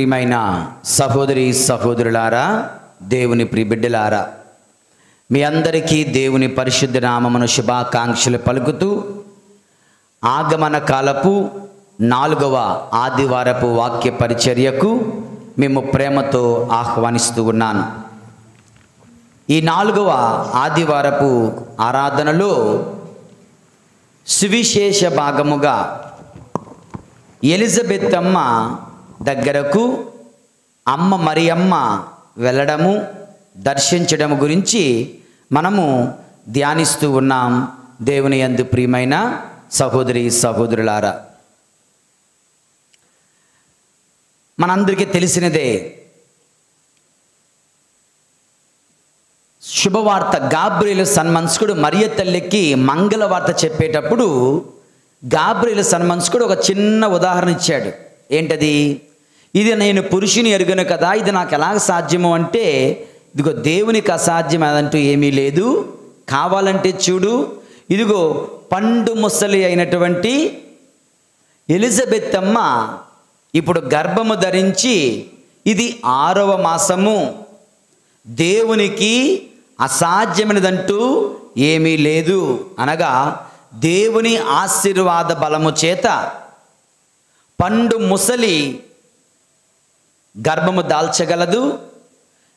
ప్రియమైన సహోదరి సహోదరులారా, దేవుని ప్రియబిడ్డలారా, మీ అందరికీ దేవుని పరిశుద్ధ నామమున శుభాకాంక్షలు పలుకుతూ ఆగమన కాలపు 4వ ఆదివారపు వాక్య పరిచర్యకు మేము ప్రేమతో ఆహ్వానిస్తూ ఉన్నాను. ఈ 4వ ఆదివారపు ఆరాధనలో సువిశేష భాగముగా ఎలిజబెత్ అమ్మ దగ్గరకు అమ్మ మరియమ్మ వెళ్ళడము, దర్శించడము గురించి మనము ధ్యానిస్తూ ఉన్నాం. దేవుని యందు ప్రియమైన సహోదరి సహోదరులారా, మనందరికీ తెలిసినదే శుభవార్త. గాబ్రియేలు సన్మంస్కుడు మరియ తల్లికి మంగళవార్త చెప్పేటప్పుడు గాబ్రియేలు సన్మంస్కుడు ఒక చిన్న ఉదాహరణ ఇచ్చాడు. ఏంటది? ఇది నేను పురుషుని ఎరుగను కదా, ఇది నాకు ఎలాగ సాధ్యము అంటే, ఇదిగో దేవునికి అసాధ్యం అదంటూ ఏమీ లేదు, కావాలంటే చూడు, ఇదిగో పండు ముసలి అయినటువంటి ఎలిజబెత్ అమ్మ ఇప్పుడు గర్భము ధరించి, ఇది 6వ మాసము, దేవునికి అసాధ్యమైనదంటూ ఏమీ లేదు అనగా దేవుని ఆశీర్వాద బలము చేత పండు ముసలి గర్భము దాల్చగలదు,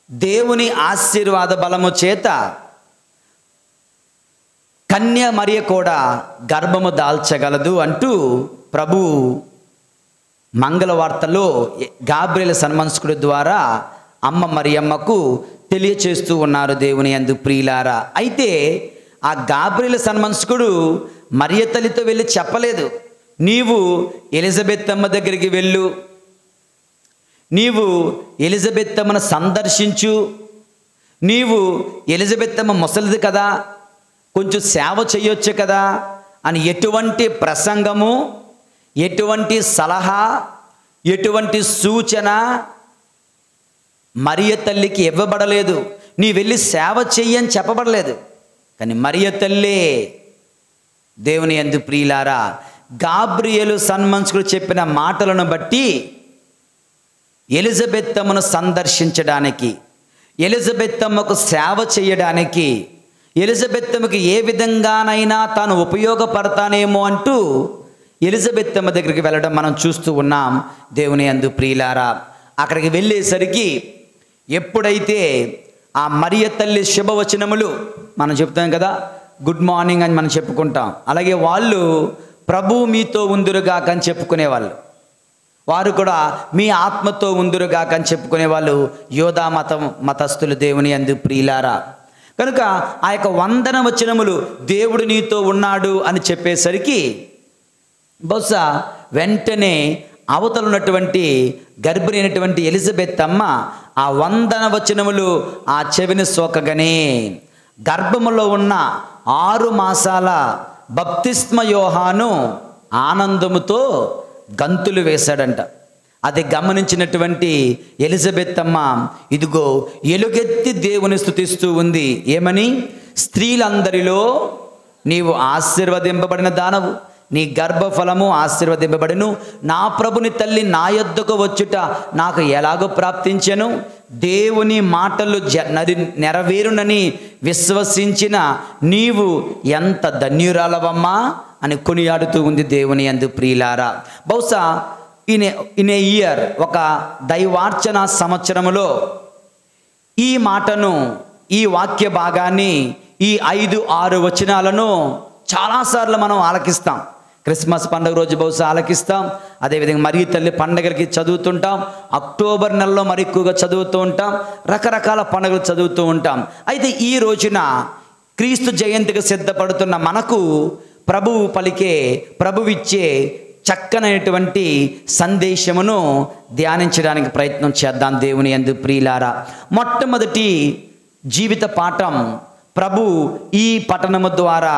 దేవుని ఆశీర్వాద బలము చేత కన్య మరియ కూడా గర్భము దాల్చగలదు అంటూ ప్రభు మంగళవార్తలో గాబ్రియేలు సన్మంస్కుడి ద్వారా అమ్మ మరియమ్మకు తెలియచేస్తూ ఉన్నారు. దేవుని యందు ప్రియులారా, అయితే ఆ గాబ్రియేలు సన్మంస్కుడు మరియ తల్లితో వెళ్ళి చెప్పలేదు, నీవు ఎలిజబెత్ అమ్మ దగ్గరికి వెళ్ళు, నీవు ఎలిజబెత్ అమ్మను సందర్శించు, నీవు ఎలిజబెత్ అమ్మ ముసలిది కదా, కొంచెం సేవ చేయొచ్చు కదా అని ఎటువంటి ప్రసంగము, ఎటువంటి సలహా, ఎటువంటి సూచన మరియ తల్లికి ఇవ్వబడలేదు. నీ వెళ్ళి సేవ చెయ్యని చెప్పబడలేదు. కానీ మరియ తల్లే, దేవుని యందు ప్రియులారా, గాబ్రియేలు సన్మంస్కుడు చెప్పిన మాటలను బట్టి ఎలిజబెత్ అమ్మను సందర్శించడానికి, ఎలిజబెత్ అమ్మకు సేవ చేయడానికి, ఎలిజబెత్ అమ్మకి ఏ విధంగానైనా తాను ఉపయోగపడతానేమో అంటూ ఎలిజబెత్ అమ్మ దగ్గరికి వెళ్ళడం మనం చూస్తూ ఉన్నాం. దేవుని యందు ప్రియులారా, అక్కడికి వెళ్ళేసరికి ఎప్పుడైతే ఆ మరియ తల్లి శుభవచనములు మనం చెప్తాం కదా, గుడ్ మార్నింగ్ అని మనం చెప్పుకుంటాం, అలాగే వాళ్ళు ప్రభువు మీతో ఉందురుగాక అని చెప్పుకునేవాళ్ళు, వారు కూడా మీ ఆత్మతో ఉందురుగాక అని చెప్పుకునేవాళ్ళు యోధా మతస్థులు. దేవుని యందు ప్రియులారా, కనుక ఆ యొక్క వందన వచనములు దేవుడు నీతో ఉన్నాడు అని చెప్పేసరికి బహుశా వెంటనే అవతల ఉన్నటువంటి గర్భిణి అయినటువంటి ఎలిజబెత్ అమ్మ ఆ వందన వచనములు ఆ చెవిని సోకగానే గర్భములో ఉన్న 6 మాసాల బప్తిస్మ యోహాను ఆనందముతో గంతులు వేశాడంట. అది గమనించినటువంటి ఎలిజబెత్ అమ్మ ఇదిగో ఎలుగెత్తి దేవుని స్తుతిస్తూ ఉంది. ఏమని? స్త్రీలందరిలో నీవు ఆశీర్వదింపబడిన దానవు, నీ గర్భఫలము ఆశీర్వదింపబడును, నా ప్రభుని తల్లి నా యొద్దకు వచ్చుట నాకు ఎలాగో ప్రాప్తించెను, దేవుని మాటలు నెరవేరునని విశ్వసించిన నీవు ఎంత ధన్యురాలవమ్మా అని కొనియాడుతూ ఉంది. దేవుని యందు ప్రియులారా, బహుశా ఇన్ ఏ ఇయర్, ఒక దైవార్చన సంవత్సరములో ఈ మాటను, ఈ వాక్య భాగాన్ని, ఈ 5-6 వచనాలను చాలాసార్లు మనం ఆలకిస్తాం. క్రిస్మస్ పండుగ రోజు బహుశా ఆలకిస్తాం, అదేవిధంగా మరియ తల్లి పండుగలకి చదువుతుంటాం, అక్టోబర్ నెలలో మరి ఎక్కువగా చదువుతూ ఉంటాం, రకరకాల పండుగలు చదువుతూ ఉంటాం. అయితే ఈ రోజున క్రీస్తు జయంతికి సిద్ధపడుతున్న మనకు ప్రభువిచ్చే చక్కనైనటువంటి సందేశమును ధ్యానించడానికి ప్రయత్నం చేద్దాం. దేవుని యందు ప్రియులారా, మొట్టమొదటి జీవిత పాఠం ప్రభు ఈ పఠనము ద్వారా,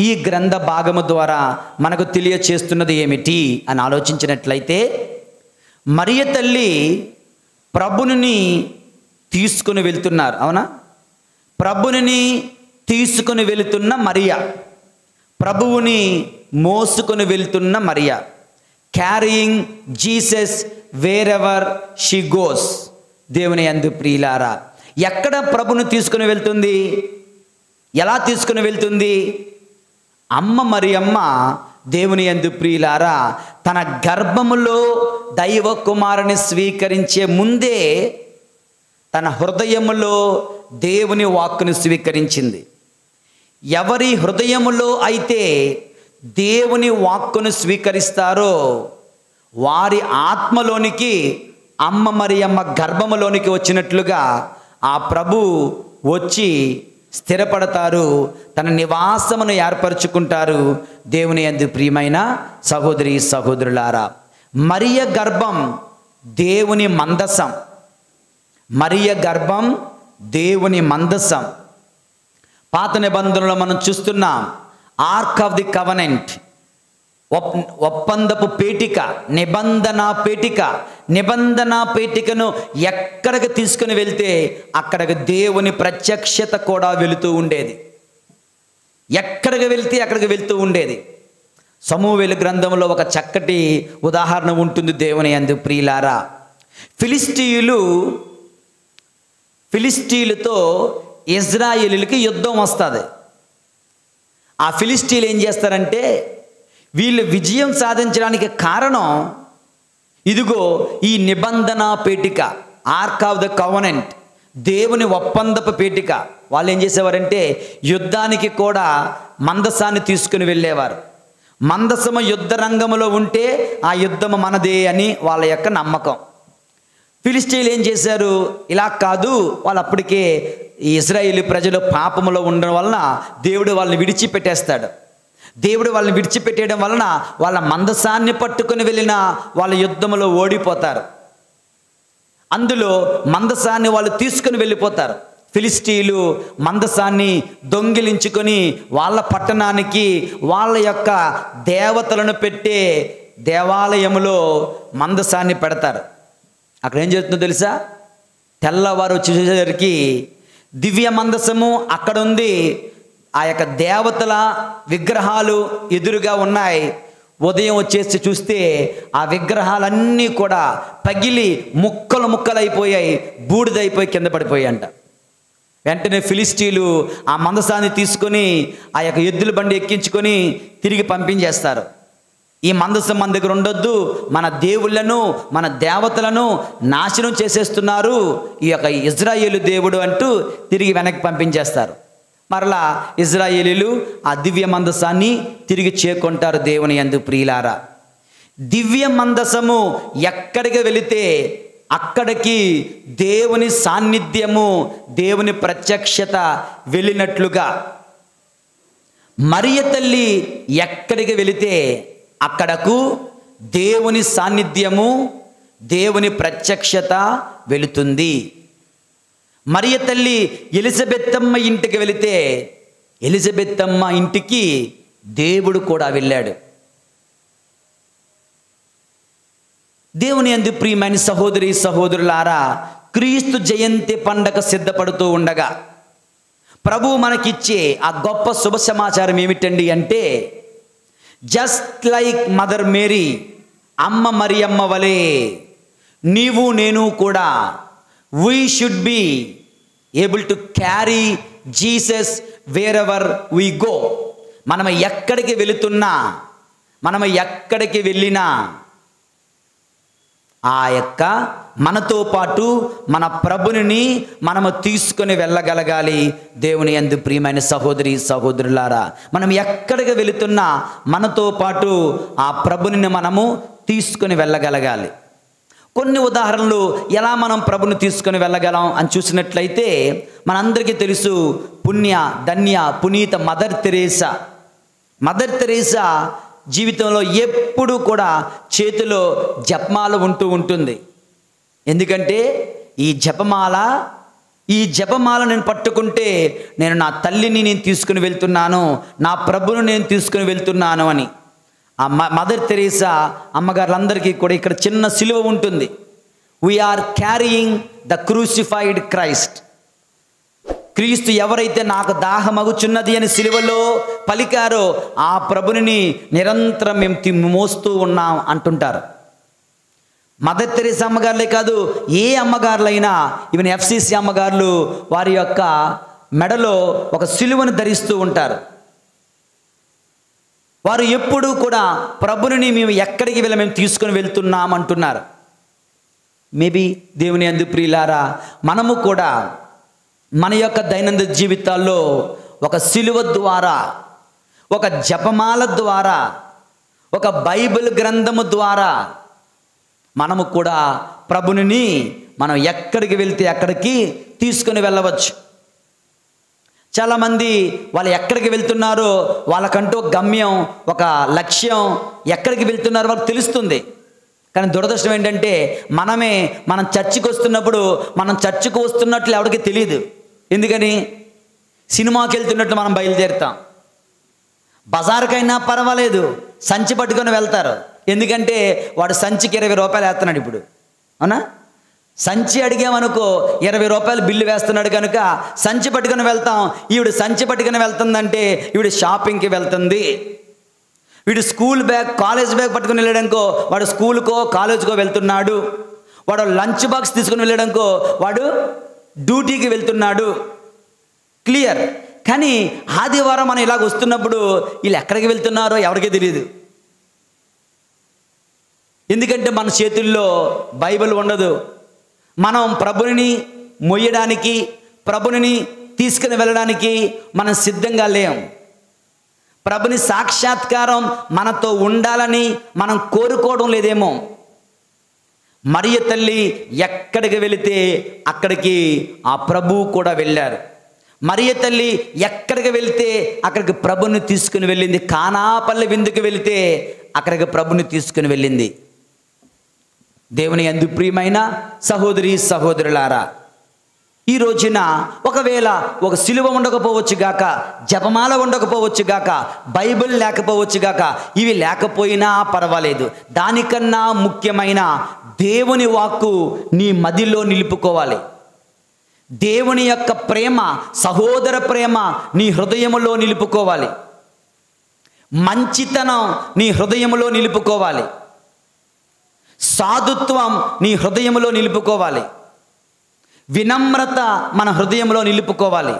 ఈ గ్రంథ భాగము ద్వారా మనకు తెలియచేస్తున్నది ఏమిటి అని ఆలోచించినట్లయితే, మరియ తల్లి ప్రభుని తీసుకుని వెళ్తున్నారు. అవునా? ప్రభుని తీసుకుని వెళుతున్న మరియ, ప్రభువుని మోసుకొని వెళ్తున్న Mariya, carrying Jesus wherever she goes. దేవుని యందు ప్రియులారా, ఎక్కడ ప్రభును తీసుకుని వెళ్తుంది? ఎలా తీసుకుని వెళ్తుంది? అమ్మ మరియమ్మ దేవుని యందు ప్రియులారా తన గర్భములో దైవ కుమారుని స్వీకరించే ముందే తన హృదయములో దేవుని వాక్కును స్వీకరించింది. ఎవరి హృదయములో అయితే దేవుని వాక్కును స్వీకరిస్తారో వారి ఆత్మలోనికి అమ్మ మరియమ్మ గర్భములోనికి వచ్చినట్లుగా ఆ ప్రభు వచ్చి స్థిరపడతారు, తన నివాసమును ఏర్పరచుకుంటారు. దేవుని యందు ప్రియమైన సహోదరి సహోదరులారా, మరియ గర్భం దేవుని మందసం. మరియ గర్భం దేవుని మందసం. పాత నిబంధనలో మనం చూస్తున్నాం ఆర్క్ ఆఫ్ ది కవనెంట్, ఒప్పందపు పేటిక, నిబంధన పేటికను ఎక్కడికి తీసుకుని వెళ్తే అక్కడికి దేవుని ప్రత్యక్షత కూడా వెళుతూ ఉండేది. ఎక్కడికి వెళ్తే అక్కడికి వెళ్తూ ఉండేది. సమూయేలు గ్రంథంలో ఒక చక్కటి ఉదాహరణ ఉంటుంది దేవుని యందు ప్రియులారా. ఫిలిస్టీయులతో ఇజ్రాయేలీయులకి యుద్ధం వస్తుంది. ఆ ఫిలిస్టీయులు ఏం చేస్తారంటే వీళ్ళు విజయం సాధించడానికి కారణం ఇదిగో ఈ నిబంధన పేటిక, ఆర్క్ ఆఫ్ ద కవనెంట్, దేవుని ఒప్పందపు పేటిక. వాళ్ళు ఏం చేసేవారంటే యుద్ధానికి కూడా మందసాన్ని తీసుకుని వెళ్ళేవారు. మందసము యుద్ధ రంగంలో ఉంటే ఆ యుద్ధము మనదే అని వాళ్ళ యొక్క నమ్మకం. ఫిలిస్టీయులు ఏం చేశారు? ఇలా కాదు, వాళ్ళు అప్పటికే ఈ ఇశ్రాయేలు ప్రజలు పాపములో ఉండడం వలన దేవుడు వాళ్ళని విడిచిపెట్టేస్తాడు. దేవుడు వాళ్ళని విడిచిపెట్టేయడం వలన వాళ్ళ మందసాన్ని పట్టుకొని వెళ్ళిన వాళ్ళ యుద్ధంలో ఓడిపోతారు. అందులో మందసాన్ని వాళ్ళు తీసుకుని వెళ్ళిపోతారు. ఫిలిస్టీయులు మందసాన్ని దొంగిలించుకొని వాళ్ళ పట్టణానికి వాళ్ళ యొక్క దేవతలను పెట్టే దేవాలయములో మందసాన్ని పెడతారు. అక్కడ ఏం జరుగుతుందో తెలుసా? తెల్లవారు వచ్చేసరికి దివ్య మందసము అక్కడ ఉంది, ఆ యొక్క దేవతల విగ్రహాలు ఎదురుగా ఉన్నాయి. ఉదయం వచ్చేసి చూస్తే ఆ విగ్రహాలన్నీ కూడా పగిలి ముక్కలైపోయాయి, బూడిదైపోయి కింద పడిపోయాయి అంట. వెంటనే ఫిలిస్టీయులు ఆ మందసాన్ని తీసుకొని ఆ యొక్క ఎద్దుల బండి ఎక్కించుకొని తిరిగి పంపించేస్తారు. ఈ మందసం మన దగ్గర ఉండొద్దు, మన దేవుళ్ళను మన దేవతలను నాశనం చేసేస్తున్నారు ఈ యొక్క ఇజ్రాయేలు దేవుడు అంటూ తిరిగి వెనక్కి పంపించేస్తారు. మరలా ఇజ్రాయేలీలు ఆ దివ్య మందసాన్ని తిరిగి చేకొంటారు. దేవుని యందు ప్రియులారా, దివ్య మందసము ఎక్కడికి వెళితే అక్కడికి దేవుని సాన్నిధ్యము, దేవుని ప్రత్యక్షత వెళ్ళినట్లుగా మరియ తల్లి ఎక్కడికి వెళితే అక్కడకు దేవుని సాన్నిధ్యము, దేవుని ప్రత్యక్షత వెళుతుంది. మరియ తల్లి ఎలిజబెత్తమ్మ ఇంటికి వెళితే ఎలిజబెత్తమ్మ ఇంటికి దేవుడు కూడా వెళ్ళాడు. దేవుని యందు ప్రియమైన సహోదరి సహోదరులారా, క్రీస్తు జయంతి పండగ సిద్ధపడుతూ ఉండగా ప్రభువు మనకిచ్చే ఆ గొప్ప శుభ సమాచారం ఏమిటండి అంటే, జస్ట్ లైక్ మదర్ మేరీ, అమ్మ మరియమ్మ వలె నీవు నేను కూడా we should be able to carry Jesus wear ever we go. మనం ఎక్కడికి వెళుతున్నా, మనం ఎక్కడికి వెళ్ళినా ఆ యొక్క మనతో పాటు మన ప్రభుని మనము తీసుకొని వెళ్ళగలగాలి. దేవుని యందు ప్రియమైన సహోదరి సహోదరులారా, మనం ఎక్కడికి వెళుతున్నా మనతో పాటు ఆ ప్రభుని మనము తీసుకొని వెళ్ళగలగాలి. కొన్ని ఉదాహరణలు ఎలా మనం ప్రభుని తీసుకొని వెళ్ళగలం అని చూసినట్లయితే మనందరికీ తెలుసు, పుణ్య ధన్య పునీత మదర్ తెరేసా జీవితంలో ఎప్పుడు కూడా చేతిలో జపమాల ఉంటూ ఉంటుంది. ఎందుకంటే ఈ జపమాల నేను పట్టుకుంటే నేను నా తల్లిని నేను తీసుకుని వెళ్తున్నాను, నా ప్రభును నేను తీసుకుని వెళ్తున్నాను అని. ఆ మదర్ తెరేసా అమ్మగారులందరికీ కూడా ఇక్కడ చిన్న సిలువ ఉంటుంది. We're carrying the crucified Christ. క్రీస్తు ఎవరైతే నాకు దాహమగుచున్నది అని సిలువలో పలికారో ఆ ప్రభుని నిరంతరం మేము మోస్తూ ఉన్నాం అంటుంటారు. మదర్ తెరీసా అమ్మగారులే కాదు, ఏ అమ్మగారులైనా, ఈవెన్ ఎఫ్సిసి అమ్మగారులు వారి యొక్క మెడలో ఒక సిలువను ధరిస్తూ ఉంటారు. వారు ఎప్పుడూ కూడా ప్రభుని మేము ఎక్కడికి మేము తీసుకొని వెళ్తున్నాం అంటున్నారు. మేబీ దేవుని యందు ప్రియులారా, మనము కూడా మన యొక్క దైనందిన జీవితాల్లో ఒక సిలువ ద్వారా, ఒక జపమాల ద్వారా, ఒక బైబిల్ గ్రంథము ద్వారా మనము కూడా ప్రభుని మనం ఎక్కడికి వెళ్తే అక్కడికి తీసుకొని వెళ్ళవచ్చు. చాలామంది వాళ్ళు ఎక్కడికి వెళ్తున్నారో వాళ్ళకంటూ గమ్యం, ఒక లక్ష్యం, ఎక్కడికి వెళ్తున్నారో వాళ్ళకి తెలుస్తుంది. కానీ దురదృష్టం ఏంటంటే మనం చర్చికి వస్తున్నప్పుడు మనం చర్చికి వస్తున్నట్లు ఎవరికి తెలియదు. ఎందుకని? సినిమాకి వెళ్తున్నట్లు మనం బయలుదేరుతాం. బజారుకైనా పర్వాలేదు, సంచి పట్టుకొని వెళ్తారు. ఎందుకంటే వాడు సంచికి 20 రూపాయలు వేస్తున్నాడు ఇప్పుడు, అవునా? సంచి అడిగామనుకో 20 రూపాయలు బిల్లు వేస్తున్నాడు కనుక సంచి పట్టుకొని వెళ్తాం. ఈవిడ సంచి పట్టుకొని వెళ్తుందంటే ఈవిడ షాపింగ్కి వెళ్తుంది. వీడు స్కూల్ బ్యాగ్, కాలేజ్ బ్యాగ్ పట్టుకుని వెళ్ళడానికో వాడు స్కూల్కో కాలేజ్కో వెళ్తున్నాడు. వాడు లంచ్ బాక్స్ తీసుకుని వెళ్ళడానికో వాడు డ్యూటీకి వెళ్తున్నాడు. క్లియర్. కానీ ఆదివారం మనం ఇలాగ వస్తున్నప్పుడు వీళ్ళు ఎక్కడికి వెళ్తున్నారో ఎవరికీ తెలియదు. ఎందుకంటే మన చేతుల్లో బైబిల్ ఉండదు. మనం ప్రభుని మొయ్యడానికి, ప్రభుని తీసుకుని వెళ్ళడానికి మనం సిద్ధంగా లేం. ప్రభుని సాక్షాత్కారం మనతో ఉండాలని మనం కోరుకోవడం లేదేమో. మరియ తల్లి ఎక్కడికి వెళితే అక్కడికి ఆ ప్రభువు కూడా వెళ్ళారు. మరియ తల్లి ఎక్కడికి వెళితే అక్కడికి ప్రభుని తీసుకుని వెళ్ళింది. కానాపల్లి విందుకు వెళితే అక్కడికి ప్రభుని తీసుకుని వెళ్ళింది. దేవుని యందు ప్రియమైన సహోదరి సహోదరులారా, ఈ రోజున ఒకవేళ ఒక సిలువ ఉండకపోవచ్చు గాక, జపమాల ఉండకపోవచ్చు గాక, బైబిల్ లేకపోవచ్చు గాక, ఇవి లేకపోయినా పర్వాలేదు. దానికన్నా ముఖ్యమైన దేవుని వాక్కు నీ మదిలో నిలుపుకోవాలి. దేవుని యొక్క ప్రేమ, సహోదర ప్రేమ నీ హృదయములో నిలుపుకోవాలి. మంచితనం నీ హృదయములో నిలుపుకోవాలి. సాధుత్వం నీ హృదయములో నిలుపుకోవాలి. వినమ్రత మన హృదయంలో నిలుపుకోవాలి.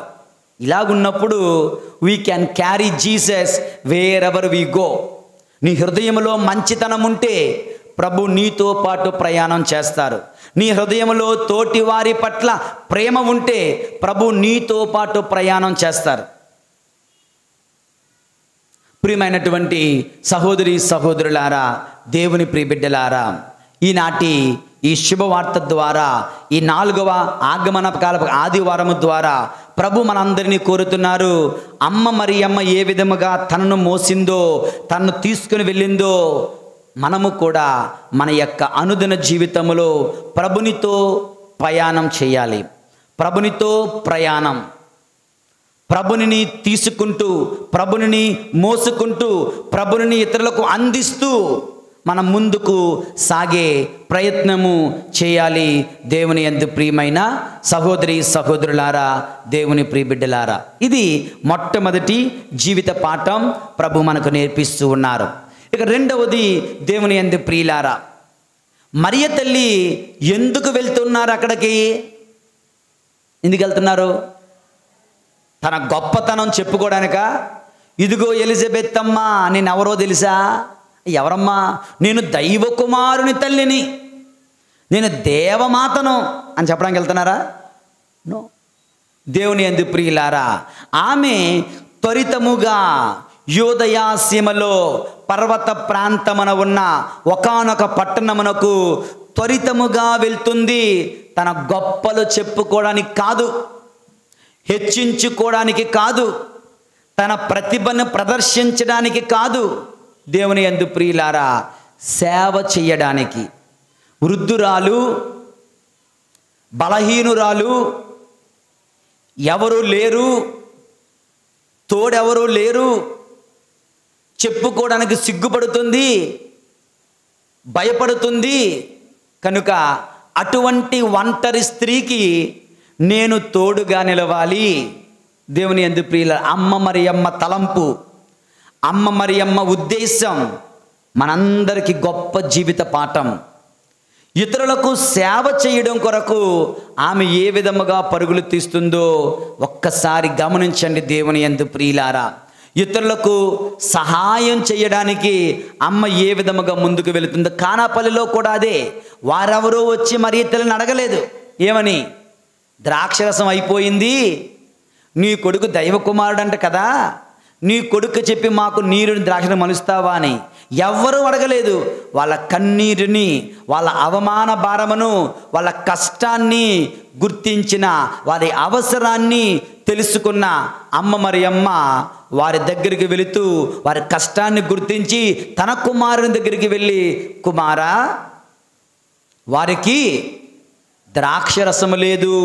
ఇలాగున్నప్పుడు we can carry Jesus wherever we go. నీ హృదయంలో మంచితనం ఉంటే ప్రభు నీతో పాటు ప్రయాణం చేస్తారు. నీ హృదయంలో తోటి వారి పట్ల ప్రేమ ఉంటే ప్రభు నీతో పాటు ప్రయాణం చేస్తారు. ప్రియమైనటువంటి సహోదరి సహోదరులారా, దేవుని ప్రియబిడ్డలారా, ఈనాటి ఈ శుభవార్త ద్వారా, ఈ 4వ ఆగమన కాలపు ఆదివారము ద్వారా ప్రభు మనందరినీ కోరుతున్నారు. అమ్మ మరియమ్మ ఏ విధముగా తనను మోసిందో, తనను తీసుకుని వెళ్ళిందో, మనము కూడా మన యొక్క అనుదిన జీవితంలో ప్రభునితో ప్రయాణం చేయాలి. ప్రభునితో ప్రయాణం, ప్రభుని తీసుకుంటూ, ప్రభుని మోసుకుంటూ, ప్రభుని ఇతరులకు అందిస్తూ మనం ముందుకు సాగే ప్రయత్నము చేయాలి. దేవుని యందు ప్రియమైన సహోదరి సహోదరులారా, దేవుని ప్రియబిడ్డలారా, ఇది మొట్టమొదటి జీవిత పాఠం ప్రభు మనకు నేర్పిస్తూ ఉన్నారు. ఇక రెండవది, దేవుని యందు ప్రియులారా, మరియ తల్లి ఎందుకు వెళ్తున్నారు అక్కడికి? ఎందుకు వెళ్తున్నారు? తన గొప్పతనం చెప్పుకోవడానిక? ఇదిగో ఎలిజబెత్ అమ్మ, నేను ఎవరో తెలుసా? ఎవరమ్మా? నేను దైవ కుమారుని తల్లిని, నేను దేవమాతను అని చెప్పడానికి వెళ్తున్నారా? నో. దేవుని యందు ప్రియులారా, ఆమె త్వరితముగా యూదయ సీమలో పర్వత ప్రాంతమున ఉన్న ఒకానొక పట్టణమునకు త్వరితముగా వెళ్తుంది. తన గొప్పలు చెప్పుకోవడానికి కాదు, హెచ్చించుకోవడానికి కాదు, తన ప్రతిభను ప్రదర్శించడానికి కాదు. దేవుని యందు ప్రియులారా, సేవ చేయడానికి. వృద్ధురాలు, బలహీనురాలు, ఎవరు లేరు, తోడెవరు లేరు, చెప్పుకోవడానికి సిగ్గుపడుతుంది, భయపడుతుంది. కనుక అటువంటి ఒంటరి స్త్రీకి నేను తోడుగా నిలవాలి. దేవుని యందు ప్రియులారా, అమ్మ మరియమ్మ తలంపు, అమ్మ మరియమ్మ ఉద్దేశం మనందరికీ గొప్ప జీవిత పాఠం. ఇతరులకు సేవ చేయడం కొరకు ఆమె ఏ విధముగా పరుగులు తీస్తుందో ఒక్కసారి గమనించండి దేవుని యందు ప్రియులారా. ఇతరులకు సహాయం చేయడానికి అమ్మ ఏ విధముగా ముందుకు వెళుతుందో. కానాపల్లిలో కూడా అదే. వారెవరో వచ్చి మరి ఇతరులను అడగలేదు. ఏమని? ద్రాక్షరసం అయిపోయింది, నీ కొడుకు దైవ కుమారుడంట కదా, నీ కొడుకు చెప్పి మాకు నీరుని ద్రాక్షను మలుస్తావా అని ఎవ్వరూ అడగలేదు. వాళ్ళ కన్నీరుని, వాళ్ళ అవమాన భారమును, వాళ్ళ కష్టాన్ని గుర్తించిన, వారి అవసరాన్ని తెలుసుకున్న అమ్మ మరియమ్మ వారి దగ్గరికి వెళుతూ వారి కష్టాన్ని గుర్తించి తన కుమారుని దగ్గరికి వెళ్ళి, కుమారా, వారికి ద్రాక్షరసము లేదు,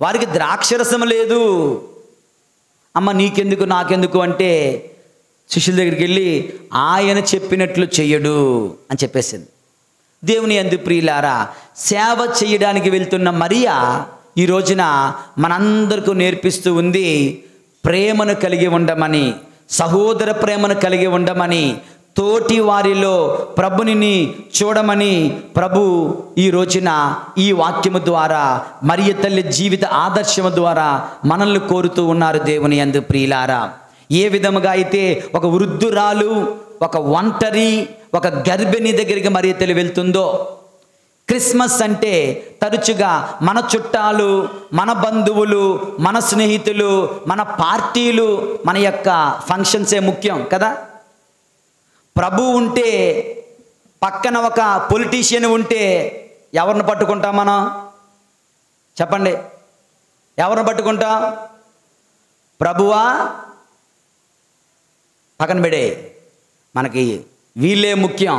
వారికి ద్రాక్షరసము లేదు. అమ్మ నీకెందుకు నాకెందుకు అంటే శిష్యుల దగ్గరికి వెళ్ళి ఆయన చెప్పినట్లు చెయ్యడు అని చెప్పేసింది. దేవుని యందు ప్రియులారా, సేవ చేయడానికి వెళ్తున్న మరియా ఈ రోజున మనందరికీ నేర్పిస్తూ ఉంది ప్రేమను కలిగి ఉండమని, సహోదర ప్రేమను కలిగి ఉండమని, తోటి వారిలో ప్రభుని చూడమని ప్రభు ఈ రోజున ఈ వాక్యము ద్వారా మరియ తల్లి జీవిత ఆదర్శము ద్వారా మనల్ని కోరుతూ ఉన్నారు. దేవుని యందు ప్రియులారా, ఏ విధముగా అయితే ఒక వృద్ధురాలు, ఒక ఒంటరి, ఒక గర్భిణి దగ్గరికి మరియ తల్లి వెళ్తుందో, క్రిస్మస్ అంటే తరచుగా మన చుట్టాలు, మన బంధువులు, మన స్నేహితులు, మన పార్టీలు, మన యొక్క ఫంక్షన్సే ముఖ్యం కదా. ప్రభు ఉంటే, పక్కన ఒక పొలిటీషియన్ ఉంటే ఎవరిని పట్టుకుంటాం మనం? చెప్పండి, ఎవరిని పట్టుకుంటాం? ప్రభువా పక్కన పెడే, మనకి వీళ్ళే ముఖ్యం,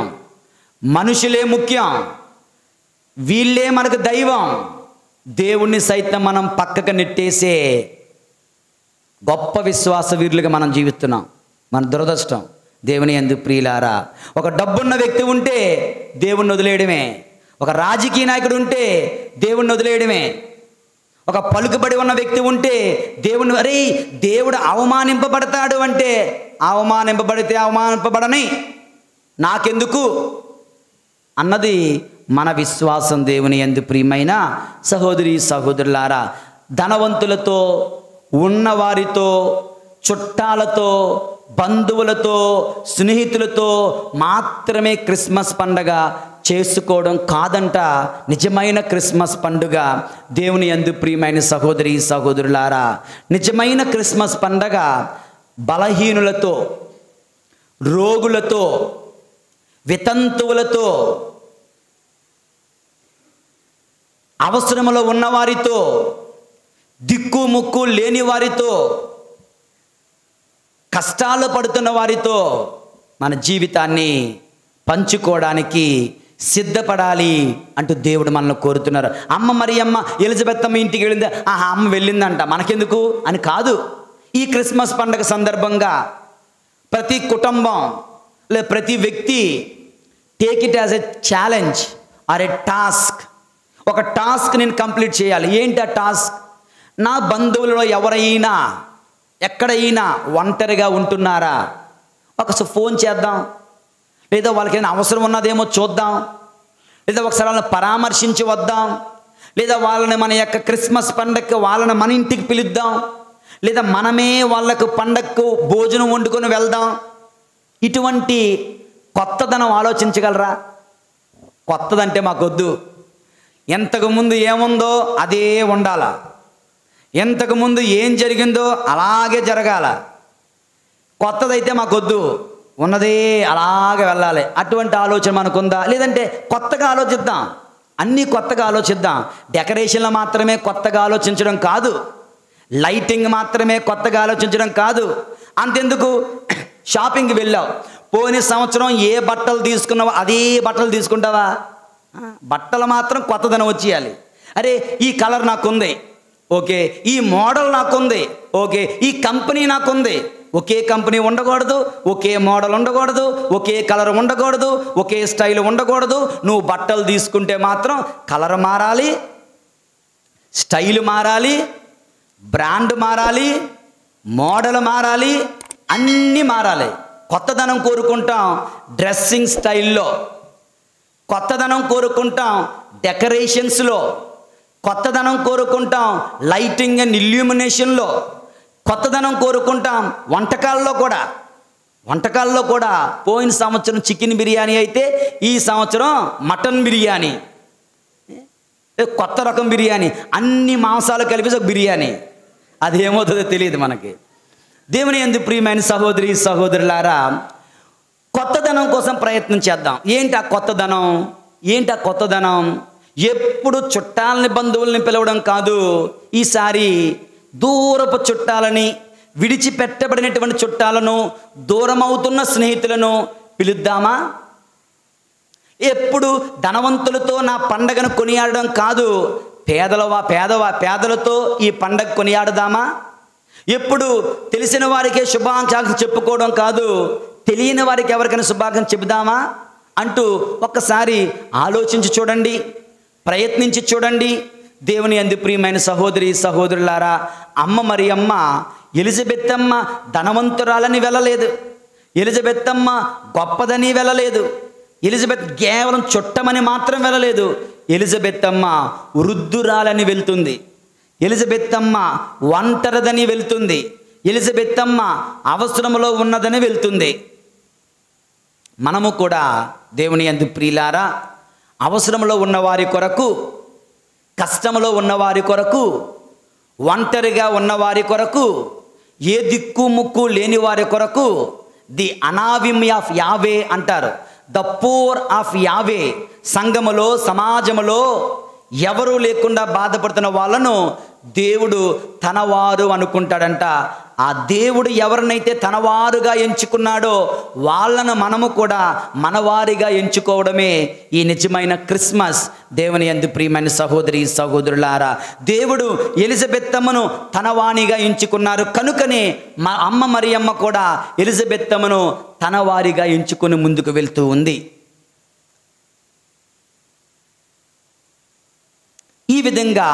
మనుషులే ముఖ్యం, వీళ్ళే మనకు దైవం. దేవుణ్ణి సైతం మనం పక్కకు నెట్టేసే గొప్ప విశ్వాస వీరులుగా మనం జీవిస్తున్నాం. మన దురదృష్టం. దేవుని యందు ప్రియులారా, ఒక డబ్బున్న వ్యక్తి ఉంటే దేవుణ్ణి వదిలేయడమే, ఒక రాజకీయ నాయకుడు ఉంటే దేవుణ్ణి వదిలేయడమే, ఒక పలుకుబడి ఉన్న వ్యక్తి ఉంటే దేవుని, అరే దేవుడు అవమానింపబడతాడు అంటే అవమానింపబడితే అవమానింపబడని నాకెందుకు అన్నది మన విశ్వాసం. దేవుని యందు ప్రియమైన సహోదరి సహోదరులారా, ధనవంతులతో, ఉన్నవారితో, చుట్టాలతో, బంధువులతో, స్నేహితులతో మాత్రమే క్రిస్మస్ పండగ చేసుకోవడం కాదంట నిజమైన క్రిస్మస్ పండుగ. దేవుని యందు ప్రియమైన సహోదరి సహోదరులారా, నిజమైన క్రిస్మస్ పండగ బలహీనులతో, రోగులతో, వితంతువులతో, అవసరములో ఉన్నవారితో, దిక్కు ముక్కు లేని వారితో, కష్టాలు పడుతున్న వారితో మన జీవితాన్ని పంచుకోవడానికి సిద్ధపడాలి అంటూ దేవుడు మనల్ని కోరుతున్నారు. అమ్మ మరియమ్మ ఎలిజబెత్ అమ్మ ఇంటికి వెళ్ళింది, ఆహా అమ్మ వెళ్ళిందంట మనకెందుకు అని కాదు. ఈ క్రిస్మస్ పండుగ సందర్భంగా ప్రతి కుటుంబం లేదా ప్రతి వ్యక్తి take it as a challenge or a task. ఒక టాస్క్ నేను కంప్లీట్ చేయాలి. ఏంటి ఆ టాస్క్? నా బంధువులలో ఎవరైనా ఎక్కడైనా ఒంటరిగా ఉంటున్నారా, ఒకసారి ఫోన్ చేద్దాం, లేదా వాళ్ళకి ఏదైనా అవసరం ఉన్నదేమో చూద్దాం, లేదా ఒకసారి వాళ్ళని పరామర్శించి వద్దాం, లేదా వాళ్ళని మన యొక్క క్రిస్మస్ పండగకి వాళ్ళని మన ఇంటికి పిలుద్దాం, లేదా మనమే వాళ్ళకు పండగకు భోజనం వండుకొని వెళ్దాం. ఇటువంటి కొత్తదనం ఆలోచించగలరా? కొత్తదంటే మాకొద్దు, ఎంతకుముందు ఏముందో అదే ఉండాలా, ఎంతకుముందు ఏం జరిగిందో అలాగే జరగాల. కొత్తదైతే మాకొద్దు, ఉన్నదే అలాగే వెళ్ళాలి. అటువంటి ఆలోచన మనకుందా? లేదంటే కొత్తగా ఆలోచిద్దాం, అన్నీ కొత్తగా ఆలోచిద్దాం. డెకరేషన్లు మాత్రమే కొత్తగా ఆలోచించడం కాదు, లైటింగ్ మాత్రమే కొత్తగా ఆలోచించడం కాదు. అంతెందుకు, షాపింగ్కి వెళ్ళావు, పోయిన సంవత్సరం ఏ బట్టలు తీసుకున్నావో అదే బట్టలు తీసుకుంటావా? బట్టలు మాత్రం కొత్తదనం వచ్చేయాలి. అరే ఈ కలర్ నాకుంది, ఓకే, ఈ మోడల్ నాకుంది, ఓకే, ఈ కంపెనీ నాకుంది. ఒకే కంపెనీ ఉండకూడదు, ఒకే మోడల్ ఉండకూడదు, ఒకే కలర్ ఉండకూడదు, ఒకే స్టైల్ ఉండకూడదు. నువ్వు బట్టలు తీసుకుంటే మాత్రం కలర్ మారాలి, స్టైల్ మారాలి, బ్రాండ్ మారాలి, మోడల్ మారాలి, అన్నీ మారాలి. కొత్తదనం కోరుకుంటాం డ్రెస్సింగ్ స్టైల్లో, కొత్తదనం కోరుకుంటాం డెకరేషన్స్లో, కొత్తదనం కోరుకుంటాం లైటింగ్ అండ్ ఇల్యూమినేషన్లో, కొత్తదనం కోరుకుంటాం వంటకాల్లో కూడా పోయిన సంవత్సరం చికెన్ బిర్యానీ అయితే ఈ సంవత్సరం మటన్ బిర్యానీ, కొత్త రకం బిర్యానీ, అన్ని మాంసాలు కలిపి ఒక బిర్యానీ. అది ఏమవుతుందో తెలియదు మనకి. దేవుని యందు ప్రియమైన సహోదరి సహోదరులారా, కొత్తదనం కోసం ప్రయత్నం చేద్దాం. ఏంటి ఆ కొత్తదనం? ఎప్పుడు చుట్టాలని బంధువుల్ని పిలవడం కాదు, ఈసారి దూరపు చుట్టాలని, విడిచిపెట్టబడినటువంటి చుట్టాలను, దూరం అవుతున్న స్నేహితులను పిలుద్దామా? ఎప్పుడు ధనవంతులతో నా పండగను కొనియాడడం కాదు, పేదలతో ఈ పండగ కొనియాడదామా? ఎప్పుడు తెలిసిన వారికే శుభాకాంక్షలు చెప్పుకోవడం కాదు, తెలియని వారికి ఎవరికైనా శుభాకాంక్షలు చెబుదామా అంటూ ఒక్కసారి ఆలోచించి చూడండి, ప్రయత్నించి చూడండి. దేవుని యందు ప్రియమైన సహోదరి సహోదరులారా, అమ్మ మరియమ్మ ఎలిజబెత్ అమ్మ ధనవంతురాలని వెళ్ళలేదు, ఎలిజబెత్ అమ్మ గొప్పదని వెళ్ళలేదు, ఎలిజబెత్ కేవలం చుట్టమని మాత్రం వెళ్ళలేదు. ఎలిజబెత్ అమ్మ వృద్ధురాలని వెళ్తుంది, ఎలిజబెత్ అమ్మ ఒంటరిదని వెళ్తుంది, ఎలిజబెత్ అమ్మ అవసరంలో ఉన్నదని వెళ్తుంది. మనము కూడా దేవుని యందు ప్రియులారా, అవసరంలో ఉన్నవారి కొరకు, కష్టంలో ఉన్నవారి కొరకు, ఒంటరిగా ఉన్నవారి కొరకు, ఏ దిక్కు ముక్కు లేని వారి కొరకు, ది అనావిమ్ ఆఫ్ యావే అంటారు, ద పూర్ ఆఫ్ యావే. సంఘములో, సమాజములో ఎవరూ లేకుండా బాధపడుతున్న వాళ్ళను దేవుడు తనవారు అనుకుంటాడంట. ఆ దేవుడు ఎవరినైతే తనవారుగా ఎంచుకున్నాడో వాళ్ళను మనము కూడా మనవారిగా ఎంచుకోవడమే ఈ నిజమైన క్రిస్మస్. దేవుని యందు ప్రియమైన సహోదరి సహోదరులారా, దేవుడు ఎలిజబెత్ అమ్మను తనవాణిగా ఎంచుకున్నారు కనుకనే మా అమ్మ మరియమ్మ కూడా ఎలిజబెత్ అమ్మను తనవారిగా ఎంచుకొని ముందుకు వెళ్తూ ఉంది. ఈ విధంగా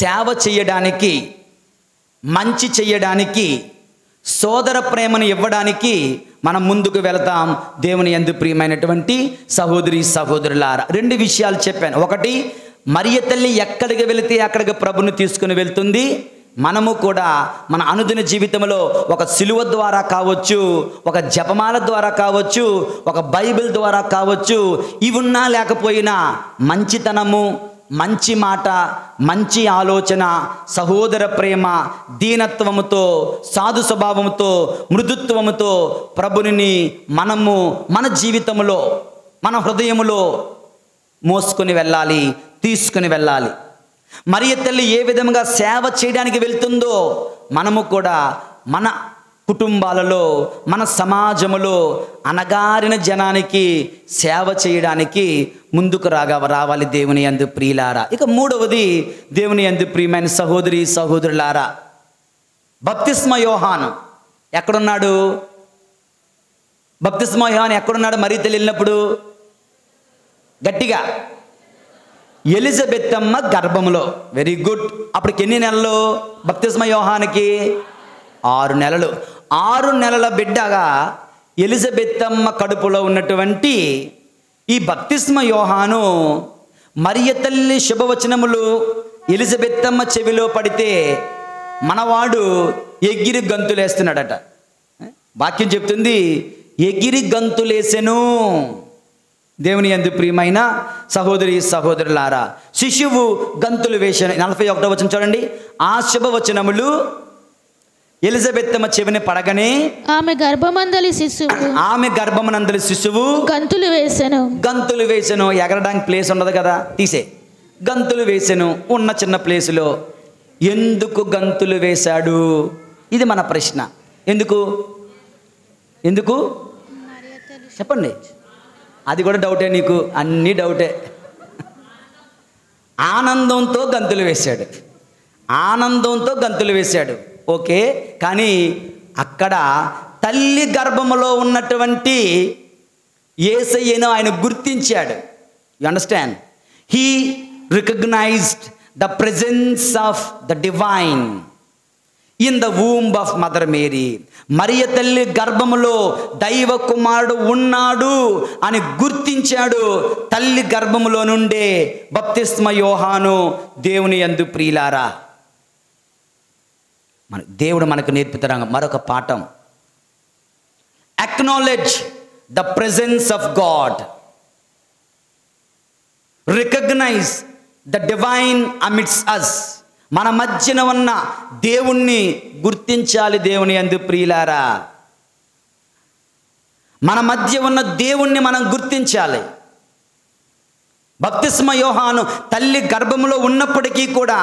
సేవ చేయడానికి, మంచి చేయడానికి, సోదర ప్రేమను ఇవ్వడానికి మనం ముందుకు వెళతాం. దేవుని యందు ప్రియమైనటువంటి సహోదరి సహోదరులారా, 2 విషయాలు చెప్పాను. ఒకటి, మరియ తల్లి ఎక్కడికి వెళితే అక్కడికి ప్రభుని తీసుకుని వెళ్తుంది. మనము కూడా మన అనుదిన జీవితంలో ఒక సిలువ ద్వారా కావచ్చు, ఒక జపమాల ద్వారా కావచ్చు, ఒక బైబిల్ ద్వారా కావచ్చు, ఇవున్నా లేకపోయినా మంచితనము, మంచి మాట, మంచి ఆలోచన, సహోదర ప్రేమ, దీనత్వముతో, సాధు స్వభావముతో, మృదుత్వముతో ప్రభుని మనము మన జీవితంలో, మన హృదయములో మోసుకొని వెళ్ళాలి, తీసుకుని వెళ్ళాలి. మరియ తల్లి ఏ విధంగా సేవ చేయడానికి వెళ్తుందో మనము కూడా మన కుటుంబాలలో, మన సమాజములో అనగారిన జనానికి సేవ చేయడానికి ముందుకు రావాలి దేవుని యందు ప్రియులారా. ఇక 3వది, దేవుని యందు ప్రియమైన సహోదరి సహోదరులారా, బప్తిస్మ యోహాను ఎక్కడున్నాడు? బప్తిస్మ యోహాను ఎక్కడున్నాడు? మరియ తల్లి వెళ్ళినప్పుడు గట్టిగా, ఎలిజబెత్ అమ్మ గర్భములో. Very good. అప్పటికి ఎన్ని నెలలు బప్తిస్మ యోహానికి? 6 నెలలు. 6 నెలల బిడ్డగా ఎలిజబెత్ అమ్మ కడుపులో ఉన్నటువంటి ఈ బప్తిస్మ యోహాను మరియ తల్లి శుభవచనములు ఎలిజబెత్ అమ్మ చెవిలో పడితే మనవాడు ఎగిరి గంతులేస్తున్నాడట. వాక్యం చెప్తుంది, ఎగిరి గంతులేసెను. దేవుని యందు ప్రియమైన సహోదరి సహోదరులారా, శిశువు గంతులు వేసెను. 41వ వచనం చూడండి. ఆ శుభవచనములు ఎలిజబెత్ అమ్మ చెవిని పడగనే ఆమె గర్భమందలి శిశువు గంతులు వేసెను. ఎగరడానికి ప్లేస్ ఉండదు కదా, తీసే. గంతులు వేసెను. ఉన్న చిన్న ప్లేసులో ఎందుకు గంతులు వేశాడు? ఇది మన ప్రశ్న. ఎందుకు చెప్పండి. అది కూడా డౌటే నీకు, అన్నీ డౌటే. ఆనందంతో గంతులు వేశాడు. ఓకే, కానీ అక్కడ తల్లి గర్భములో ఉన్నటువంటి యేసయ్యను ఆయన గుర్తించాడు. You understand? He recognised the presence of the divine. In the womb of mother Mary, Mariya తల్లి గర్భములో దైవ కుమారుడు ఉన్నాడు అని గుర్తించాడు. తల్లి గర్భములో నుండే బప్తిస్మ యోహాను దేవుని యందు ప్రియులారా. దేవుడు మనకు నేర్పుతున్న మరొక పాఠం, acknowledge the presence of God, recognise the divine amidst us. మన మధ్యన ఉన్న దేవుణ్ణి గుర్తించాలి. దేవుని యందు ప్రియులారా, మన మధ్య ఉన్న దేవుణ్ణి మనం గుర్తించాలి. బప్తిస్మ యోహాను తల్లి గర్భములో ఉన్నప్పటికీ కూడా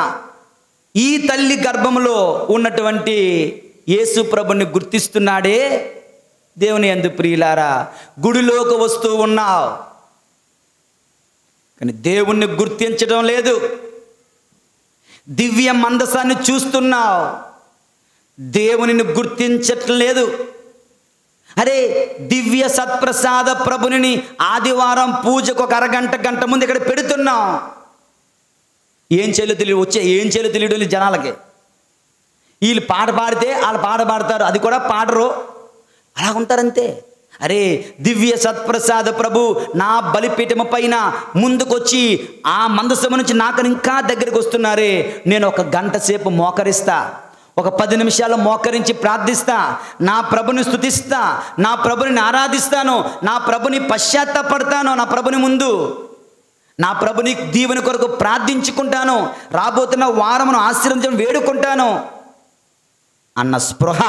ఈ తల్లి గర్భములో ఉన్నటువంటి యేసు ప్రభుని గుర్తిస్తున్నాడే. దేవుని యందు ప్రియులారా, గుడిలోకి వస్తూ ఉన్నావు కానీ దేవుణ్ణి గుర్తించడం లేదు. దివ్య మందసాన్ని చూస్తున్నావు, దేవునిని గుర్తించట్లేదు. అరే, దివ్య సత్ప్రసాద ప్రభుని ఆదివారం పూజకు ఒక గంట ముందు ఇక్కడ పెడుతున్నాం. ఏం చేయాలో తెలియదు, ఏం చేయాలో తెలియదు జనాలకి. వీళ్ళు పాట పాడితే వాళ్ళు పాట పాడతారు, అది కూడా పాడరు, అలా ఉంటారంతే. అరే, దివ్య సత్ప్రసాద ప్రభు నా బలిపీఠము పైన ముందుకొచ్చి ఆ మందసము నుంచి నాకు ఇంకా దగ్గరికి వస్తున్నారే, నేను ఒక గంట సేపు మోకరిస్తా, ఒక 10 నిమిషాలు మోకరించి ప్రార్థిస్తా, నా ప్రభుని స్తుతిస్తా, నా ప్రభుని ఆరాధిస్తాను, నా ప్రభుని పశ్చాత్తాపడతాను, నా ప్రభుని ముందు నా ప్రభుని దీవెన కొరకు ప్రార్థించుకుంటాను, రాబోతున్న వారమును ఆశీర్వదించడం వేడుకుంటాను అన్న స్పృహ,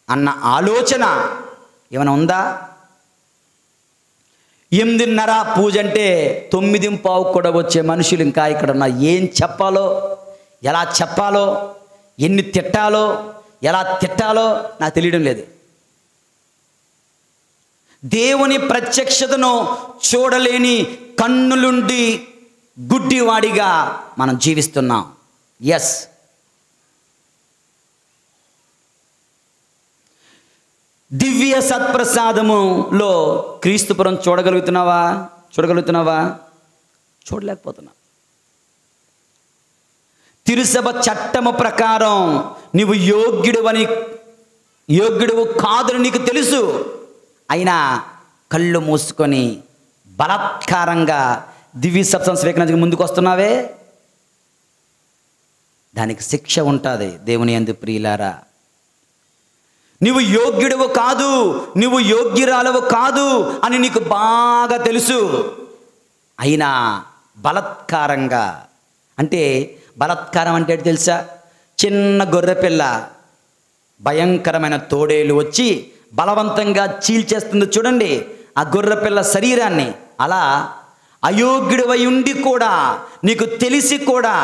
అన్న ఆలోచన ఏమైనా ఉందా? 8:30 పూజ అంటే 9:15 కూడా వచ్చే మనుషులు ఇంకా ఇక్కడ ఉన్నా. ఏం చెప్పాలో, ఎలా చెప్పాలో, ఎన్ని తిట్టాలో, ఎలా తిట్టాలో నాకు తెలియడం లేదు. దేవుని ప్రత్యక్షతను చూడలేని కన్నులుండి గుడ్డివాడిగా మనం జీవిస్తున్నాం. ఎస్, దివ్య సత్ప్రసాదములో క్రీస్తుపురం చూడగలుగుతున్నావా? చూడలేకపోతున్నా. తిరుసభ చట్టము ప్రకారం నీవు యోగ్యుడు కాదని నీకు తెలుసు, అయినా కళ్ళు మూసుకొని బలాత్కారంగా దివ్య సత్సం స్వీకరించడానికి ముందుకు వస్తున్నావే, దానికి శిక్ష ఉంటుంది. దేవుని యందు ప్రియులారా, నువ్వు యోగ్యుడవు కాదు, నువ్వు యోగ్యురాలవు కాదు అని నీకు బాగా తెలుసు, అయినా బలాత్కారంగా, అంటే బలాత్కారం అంటే తెలుసా? చిన్న గొర్రెపిల్ల భయంకరమైన తోడేలు వచ్చి బలవంతంగా చీల్చేస్తుంది చూడండి ఆ గొర్రెపిల్ల శరీరాన్ని. అలా అయోగ్యుడివై ఉండి కూడా, నీకు తెలిసి కూడా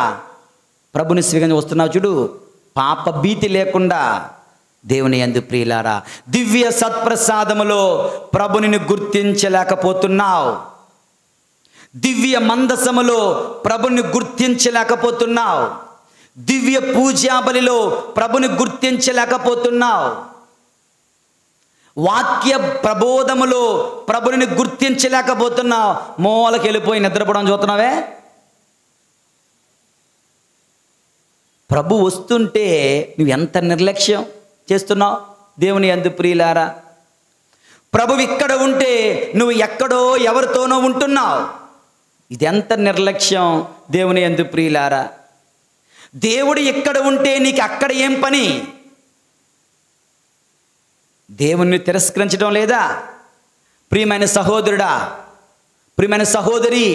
ప్రభుని స్వీకరించి వస్తున్నావు చూడు, పాప భీతి లేకుండా. దేవుని యందు ప్రియులారా, దివ్య సత్ప్రసాదములో ప్రభుని గుర్తించలేకపోతున్నావు, దివ్య మందసములో ప్రభుని గుర్తించలేకపోతున్నావు, దివ్య పూజాబలిలో ప్రభుని గుర్తించలేకపోతున్నావు, వాక్య ప్రబోధములో ప్రభుని గుర్తించలేకపోతున్నావు. మూలకి వెళ్ళిపోయి నిద్రపోవడం చూస్తున్నావే. ప్రభు వస్తుంటే నువ్వు ఎంత నిర్లక్ష్యం చేస్తున్నావు. దేవుని యందు ప్రియులారా, ప్రభు ఇక్కడ ఉంటే నువ్వు ఎక్కడో ఎవరితోనో ఉంటున్నావు. ఇది ఎంత నిర్లక్ష్యం. దేవుని యందు ప్రియులారా, దేవుడు ఇక్కడ ఉంటే నీకు అక్కడ ఏం పని? దేవుణ్ణి తిరస్కరించడం లేదా? ప్రియమైన సహోదరుడా, ప్రియమైన సహోదరి,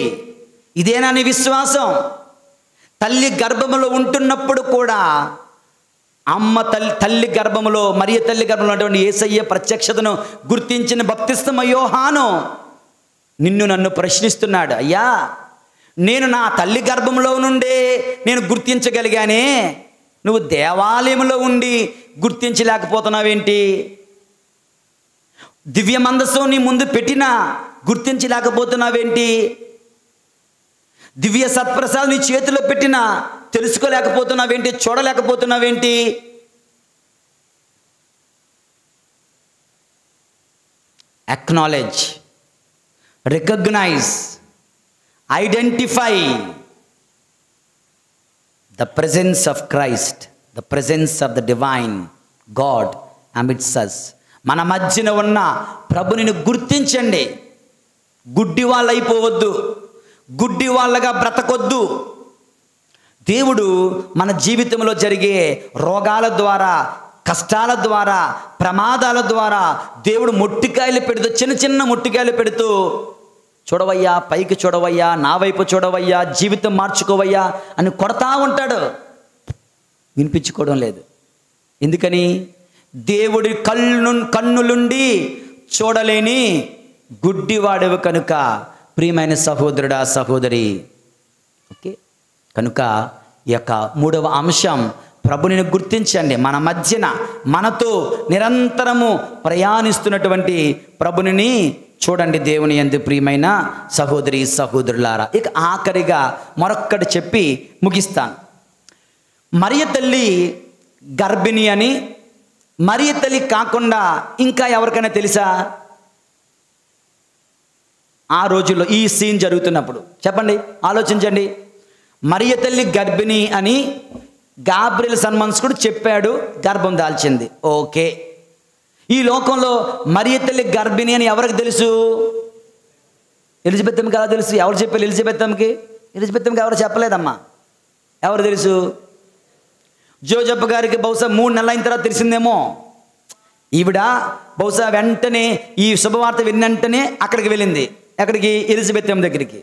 ఇదేనా నీ విశ్వాసం? తల్లి గర్భములో ఉంటున్నప్పుడు కూడా తల్లి గర్భములో, మరియ తల్లి గర్భంలో ఉన్నటువంటి యేసయ్య ప్రత్యక్షతను గుర్తించిన బప్తిస్మ యోహాను నిన్ను నన్ను ప్రశ్నిస్తున్నాడు. అయ్యా, నేను నా తల్లి గర్భంలో నుండే నేను గుర్తించగలిగానే, నువ్వు దేవాలయంలో ఉండి గుర్తించలేకపోతున్నావేంటి? దివ్య మందసం నీ ముందు పెట్టినా గుర్తించలేకపోతున్నావేంటి? దివ్య సత్ప్రసాదం నీ చేతిలో పెట్టినా తెలుసుకోలేకపోతున్నావేంటి? చూడలేకపోతున్నావేంటి? Acknowledge, recognise, identify the presence of Christ the presence of the divine God amidst us. మన మధ్యన ఉన్న ప్రభుని గుర్తించండి. గుడ్డి వాళ్ళు అయిపోవద్దు, గుడ్డి వాళ్ళగా బ్రతకొద్దు. దేవుడు మన జీవితంలో జరిగే రోగాల ద్వారా, కష్టాల ద్వారా, ప్రమాదాల ద్వారా దేవుడు మొట్టికాయలు పెడుతూ, చిన్న చిన్న మొట్టికాయలు పెడుతూ, చూడవయ్యా, పైకి చూడవయ్యా, నా వైపు చూడవయ్యా, జీవితం మార్చుకోవయ్యా అని కొడతా ఉంటాడు. వినిపించుకోవడం లేదు. ఎందుకని? దేవుడి కన్నులుండి చూడలేని గుడ్డివాడవు కనుక. ప్రియమైన సహోదరుడా, సహోదరి, ఓకే, కనుక ఈ యొక్క మూడవ అంశం, ప్రభుని గుర్తించండి. మన మధ్యన మనతో నిరంతరము ప్రయాణిస్తున్నటువంటి ప్రభుని చూడండి దేవుని యందు. ప్రియమైన సహోదరి సహోదరులారా, ఇక ఆఖరిగా మరొక్కటి చెప్పి ముగిస్తాను. మరియ తల్లి గర్భిణి అని, మరియ తల్లి కాకుండా ఇంకా ఎవరికైనా తెలుసా? ఆ రోజుల్లో ఈ సీన్ జరుగుతున్నప్పుడు చెప్పండి, ఆలోచించండి. మరియ తల్లి గర్భిణి అని గాబ్రియల్ సన్మాన్స్కుడు చెప్పాడు, గర్భం దాల్చింది. ఓకే, ఈ లోకంలో మరియ తల్లి గర్భిణి అని ఎవరికి తెలుసు? ఎలిజబెత్ అమ్మకి ఎలా తెలుసు? ఎవరు చెప్పారు ఎలిజబెత్ అమ్మకి? ఎలిజబెత్ అమ్మకి ఎవరు చెప్పలేదమ్మా. ఎవరు తెలుసు? జోజప్ప గారికి బహుశా 3 నెలలు అయిన తర్వాత తెలిసిందేమో. ఈవిడ బహుశా వెంటనే ఈ శుభవార్త విన్నంటనే అక్కడికి వెళ్ళింది. ఎక్కడికి? ఎలిజబెత్ అమ్మ దగ్గరికి.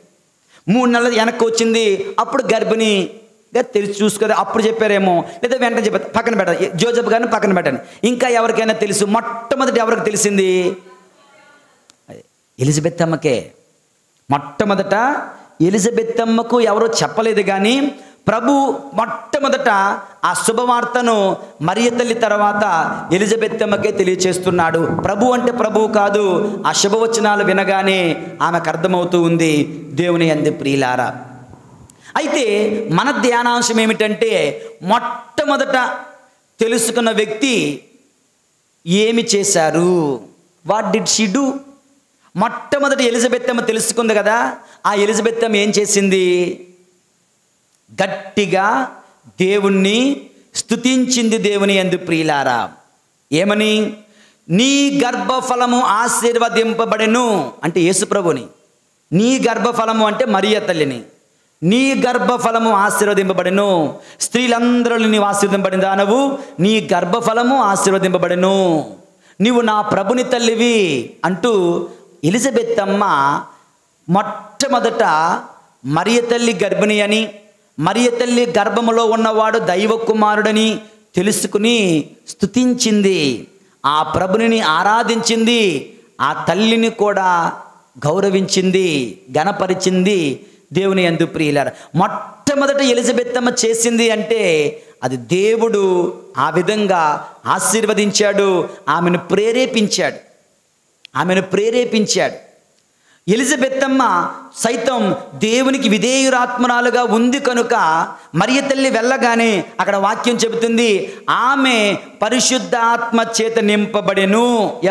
3 నెలలు వెనక్కి వచ్చింది. అప్పుడు గర్భిణిగా తెలిసి చూసుకోదు. అప్పుడు చెప్పారేమో, లేదా వెంటనే చెప్పారు. పక్కన పెట్టండి, జోజప్ప గారిని పక్కన పెట్టండి. ఇంకా ఎవరికైనా తెలుసు? మొట్టమొదటి ఎవరికి తెలిసింది? ఎలిజబెత్ అమ్మకే. మొట్టమొదట ఎలిజబెత్ అమ్మకు ఎవరో చెప్పలేదు, కానీ ప్రభు మొట్టమొదట ఆ శుభవార్తను మరియ తల్లి తర్వాత ఎలిజబెత్ అమ్మకే తెలియచేస్తున్నాడు. ప్రభు అంటే ప్రభువు కాదు, ఆ శుభవచనాలు వినగానే ఆమెకు అర్థమవుతూ ఉంది. దేవుని యందు ప్రియులారా, అయితే మన ధ్యానాంశం ఏమిటంటే, మొట్టమొదట తెలుసుకున్న వ్యక్తి ఏమి చేశారు? What did she do? మొట్టమొదటి ఎలిజబెత్ అమ్మ తెలుసుకుంది కదా. ఆ ఎలిజబెత్ అమ్మ ఏం చేసింది? గట్టిగా దేవుణ్ణి స్తుతించింది. దేవుని యందు ప్రియులారా, ఏమని? నీ గర్భఫలము ఆశీర్వదింపబడెను అంటే యేసుప్రభుని. నీ గర్భఫలము అంటే మరియ తల్లిని. నీ గర్భఫలము ఆశీర్వదింపబడెను, స్త్రీలందరూ నీవు ఆశీర్వదింపబడిన దానవు, నీ గర్భఫలము ఆశీర్వదింపబడెను, నీవు నా ప్రభుని తల్లివి అంటూ ఎలిజబెత్ అమ్మ మొట్టమొదట మరియ తల్లి గర్భిణి అని, మరియ తల్లి గర్భములో ఉన్నవాడు దైవ కుమారుడని తెలుసుకుని స్తుతించింది. ఆ ప్రభుని ఆరాధించింది. ఆ తల్లిని కూడా గౌరవించింది, గణపరిచింది. దేవుని యందు ప్రియులారా, మొట్టమొదట ఎలిజబెత్ అమ్మ చేసింది అంటే అది దేవుడు ఆ విధంగా ఆశీర్వదించాడు, ఆమెను ప్రేరేపించాడు. ఎలిజబెత్ అమ్మ సైతం దేవునికి విధేయురాత్మరాలుగా ఉంది కనుక మరియ తల్లి వెళ్ళగానే అక్కడ వాక్యం చెబుతుంది, ఆమె పరిశుద్ధాత్మ చేత నింపబడెను.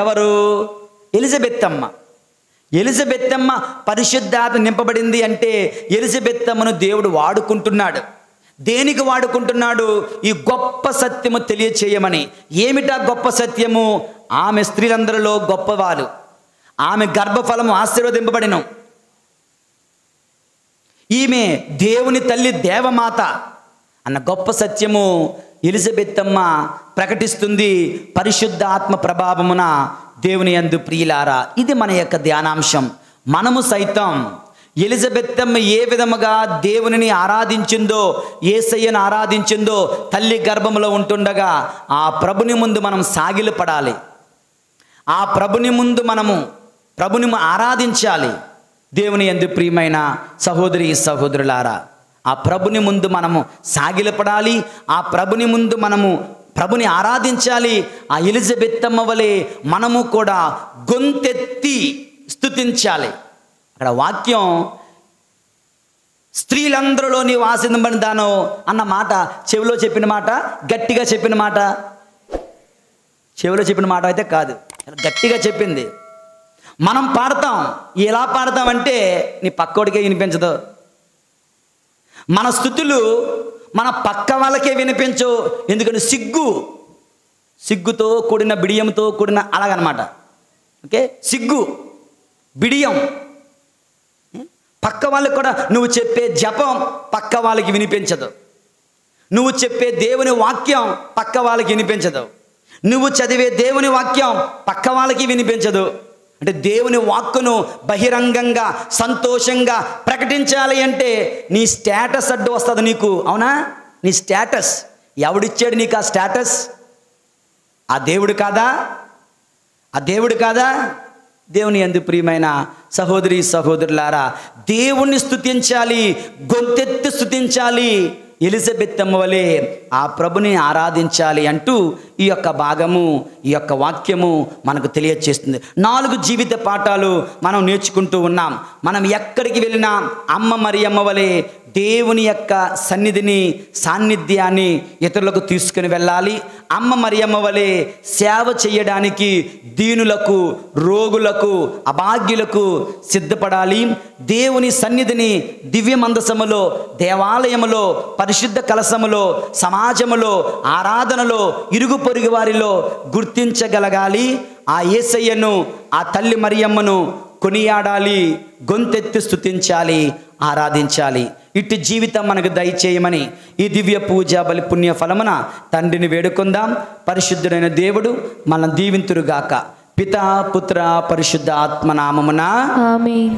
ఎవరు? ఎలిజబెత్ అమ్మ. ఎలిజబెత్ అమ్మ పరిశుద్ధాత్మ నింపబడింది అంటే ఎలిజబెత్ అమ్మను దేవుడు వాడుకుంటున్నాడు. దేనికి వాడుకుంటున్నాడు? ఈ గొప్ప సత్యము తెలియచేయమని. ఏమిటా గొప్ప సత్యము? ఆమె స్త్రీలందరిలో గొప్పవారు, ఆమె గర్భఫలము ఆశీర్వదింపబడెను, ఈమె దేవుని తల్లి, దేవమాత అన్న గొప్ప సత్యము ఎలిజబెత్ అమ్మ ప్రకటిస్తుంది పరిశుద్ధ ఆత్మ ప్రభావమున. దేవుని యందు ప్రియులారా, ఇది మన యొక్క ధ్యానాంశం. మనము సైతం ఎలిజబెత్ అమ్మ ఏ విధముగా దేవునిని ఆరాధించిందో, యేసయ్యను ఆరాధించిందో, తల్లి గర్భములో ఉంటుండగా ఆ ప్రభుని ముందు మనం సాగిలపడాలి. ఆ ప్రభుని ముందు మనము ప్రభుని ఆరాధించాలి. దేవుని యందు ప్రియమైన సహోదరి సహోదరులారా, ఆ ప్రభుని ముందు మనము సాగిలపడాలి. ఆ ప్రభుని ముందు మనము ప్రభుని ఆరాధించాలి. ఆ ఎలిజబెత్ అమ్మ వలె మనము కూడా గొంతెత్తి స్తుతించాలి. అక్కడ వాక్యం స్త్రీలందరిలో నీవు ఆశీర్వదింపబడిన దానో అన్న మాట చెవిలో చెప్పిన మాట, గట్టిగా చెప్పిన మాట. చెవిలో చెప్పిన మాట అయితే కాదు, గట్టిగా చెప్పింది. మనం పాడతాం. ఎలా పాడతామంటే నీ పక్కోడికే వినిపించదు. మన స్తుతులు మన పక్క వాళ్ళకే వినిపించు. ఎందుకంటే సిగ్గుతో కూడిన బిడియంతో కూడిన అలాగనమాట. ఓకే, సిగ్గు బిడియం. పక్క వాళ్ళకి కూడా నువ్వు చెప్పే జపం పక్క వాళ్ళకి వినిపించదు. నువ్వు చెప్పే దేవుని వాక్యం పక్క వాళ్ళకి వినిపించదు. నువ్వు చదివే దేవుని వాక్యం పక్క వాళ్ళకి వినిపించదు. అంటే దేవుని వాక్కును బహిరంగంగా సంతోషంగా ప్రకటించాలి అంటే నీ స్టేటస్ అడ్డు వస్తుంది నీకు. అవునా? నీ స్టేటస్ ఎవడిచ్చాడు నీకు? ఆ స్టేటస్ ఆ దేవుడు కాదా? ఆ దేవుడు కాదా? దేవుని యందు ప్రియమైన సహోదరి సహోదరులారా, దేవుణ్ణి స్తుతించాలి, గొంతెత్తి స్తుతించాలి. ఎలిజబెత్ అమ్మ వలె ఆ ప్రభుని ఆరాధించాలి అంటూ ఈ యొక్క భాగము, ఈ యొక్క వాక్యము మనకు తెలియచేస్తుంది. 4 జీవిత పాఠాలు మనం నేర్చుకుంటూ ఉన్నాం. మనం ఎక్కడికి వెళ్ళినా అమ్మ మరియమ్మ వలె దేవుని యొక్క సన్నిధిని, సాన్నిధ్యాన్ని ఇతరులకు తీసుకుని వెళ్ళాలి. అమ్మ మరియమ్మ వలె సేవ చేయడానికి దీనులకు, రోగులకు, అభాగ్యులకు సిద్ధపడాలి. దేవుని సన్నిధిని దివ్య మందసములో, దేవాలయములో, పరిశుద్ధ కలశములో, సమాజములో, ఆరాధనలో, ఇరుగు పొరుగు వారిలో గుర్తించగలగాలి. ఆ యేసయ్యను, ఆ తల్లి మరియమ్మను కొనియాడాలి, గొంతెత్తి స్తుతించాలి, ఆరాధించాలి. ఇట్టి జీవితం మనకు దయచేయమని ఈ దివ్య పూజ బలి పుణ్య ఫలమున తండ్రిని వేడుకుందాం. పరిశుద్ధుడైన దేవుడు మనం దీవింతురుగాక. పితా పుత్ర పరిశుద్ధ ఆత్మనామమున ఆమేన్.